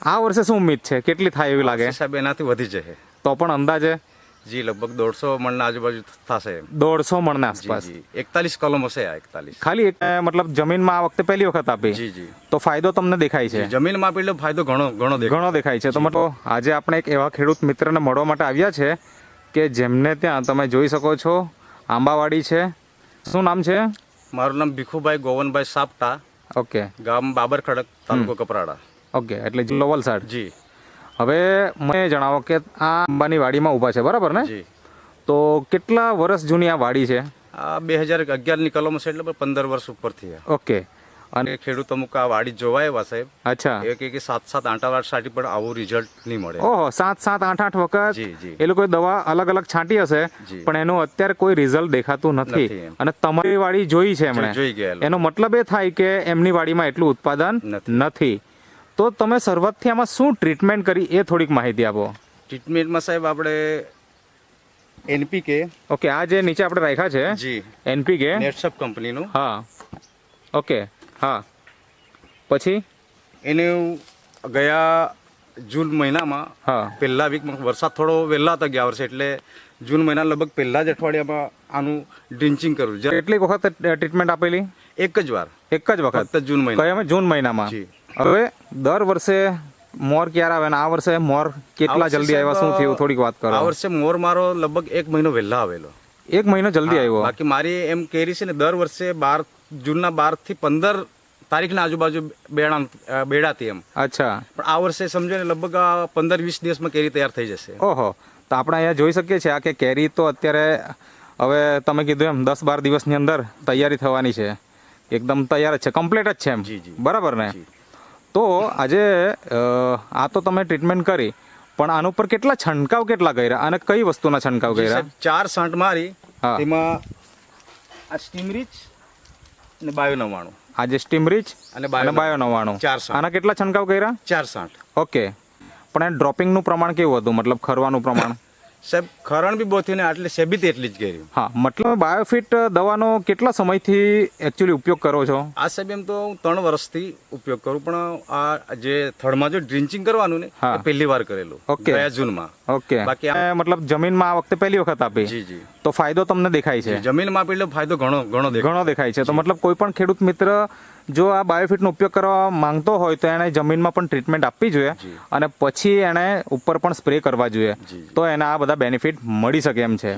આ વર્ષે શું ઉમ્મીદ છે, કેટલી થાય એવી લાગે? સાહેબ એનાથી વધી જશે. તો પણ અંદાજે જી લગભગ 150 મણના આજુબાજુ થશે. 150 મણના આસપાસ. જી 41 કલમ હશે આ 41. ખાલી મતલબ જમીનમાં આ વખતે પહેલી વખત આપી, જી જી. તો ફાયદો તમને દેખાય છે? જમીનમાં આપી એટલે ફાયદો ઘણો દેખાય છે. તો મતલબ આજે આપણે એક એવા ખેડૂત મિત્રને મળવા માટે આવ્યા છે કે જેમને ત્યાં તમે જોઈ શકો છો આંબાવાડી છે. શું નામ છે? મારું નામ ભીખુભાઈ ગોવનભાઈ સાપટા, ઓકે. ગામ બાબરખડક, તાલુકો કપરાડા. ઓકે, એટલે જિલ્લો વલસાડ. જી. હવે મને જણાવો કે આ આંબાની વાડીમાં ઊભા છે, બરાબર ને? જી. તો કેટલા વર્ષ જૂની આ વાડી છે? આ 2011ની કલમ છે એટલે 15 વર્ષ ઉપરથી. ઓકે. અને ખેડૂત અમુક આ વાડી જોવા આવ્યા સાહેબ. અચ્છા. એ કે 7-8 વાર છાંટી પણ આવું રિઝલ્ટ નહીં મળે. ઓહો, 7-7, 8-8 વખત જી જી. એ લોકોએ દવા અલગ અલગ છાંટી હશે, જી. પણ એનું અત્યારે કોઈ રિઝલ્ટ દેખાતું નથી. નથી એમ. અને તમારી વાડી જોઈ છે એમણે, જોઈ ગયા એ લોકો. એનો મતલબ એ થાય કે એમની વાડીમાં એટલું ઉત્પાદન નથી. તો તમે શરૂઆતથી આમાં શું ટ્રીટમેન્ટ કરી એ થોડીક માહિતી આપો. ટ્રીટમેન્ટમાં સાહેબ આપણે એનપીકે. ઓકે, આ જે નીચે આપણે રાખ્યા છે જી. એનપીકે, નેટસપ કંપનીનું. હા. ઓકે, હા. પછી એને ગયા જૂન મહિનામાં, હા, પહેલા વીકમાં વરસાદ થોડો વહેલા હતા ગયા વર્ષે, એટલે જૂન મહિના લગભગ પહેલા જ અઠવાડિયામાં આનું ડ્રિન્ચિંગ કરવું. કેટલી વખત ટ્રીટમેન્ટ આપેલી? એક જ વાર. એક જ વખત? ફક્ત જૂન મહિના. કયા જૂન મહિનામાં? જી. હવે દર વર્ષે મોર ક્યારે આવે ને આ વર્ષે મોર કેટલા જલ્દી આવ્યા, શું થયું થોડીક વાત કરો. આ વર્ષે મોર મારો લગભગ 1 મહિનો વહેલા આવેલો. 1 મહિનો જલ્દી આવ્યો? બાકી મારી એમ કેરી છે ને દર વર્ષે જૂનના 12 થી 15 તારીખના આજુબાજુ બેડાતી એમ. અચ્છા. પણ આ વર્ષે સમજો ને લગભગ 15-20 દિવસમાં કેરી તૈયાર થઈ જશે. ઓહો, તો આપણે અહીંયા જોઈ શકીએ છીએ આ કે કેરી તો અત્યારે હવે તમે કીધું એમ 10-12 દિવસની અંદર તૈયારી થવાની છે. એકદમ તૈયાર જ છે, કમ્પ્લીટ જ છે એમ. જી જી. બરાબર ને? તો આજે આ તો તમે ટ્રીટમેન્ટ કરી, પણ આના ઉપર કેટલા છંટકાવ કર્યા અને કઈ વસ્તુના છંટકાવ કર્યા? 4 છાંટ મારી. હા. તેમાં આ સ્ટીમરીચ અને બાયો 99. આ જે સ્ટીમરીચ અને બાયો 99, 4 છાંટ. આના કેટલા છંટકાવ કર્યા? 4 છાંટ. ઓકે. પણ આ ડ્રોપિંગનું પ્રમાણ કેવું હતું, મતલબ ખરવાનું પ્રમાણ? સાહેબ ખરણ બી બહુ થયું ને આટલે સેબી એટલી જ કરી. હા, મતલબ બાયોફિટ દવાનો કેટલા સમયથી એકચ્યુઅલી ઉપયોગ કરો છો? આ સાહેબ એમ તો હું 3 વર્ષથી ઉપયોગ કરું, પણ આ જે થર્ડમાં જો ડ્રિન્ચિંગ કરવાનું ને હા. એ પહેલી વાર કરેલું. ઓકે. ગયા જૂનમાં. ઓકે. બાકી મતલબ જમીનમાં આ વખતે પહેલી વખત આપી, જી જી. તો ફાયદો તમને દેખાય છે? જમીનમાં આપી એટલે ફાયદો ઘણો દેખાય છે. તો મતલબ કોઈ પણ ખેડૂત મિત્ર જો આ બાયોફિટનો ઉપયોગ કરવા માંગતો હોય તો એને જમીનમાં પણ ટ્રીટમેન્ટ આપવી જોઈએ અને પછી એને ઉપર પણ સ્પ્રે કરવા જોઈએ, તો એને આ બધા બેનિફિટ મળી શકે એમ છે.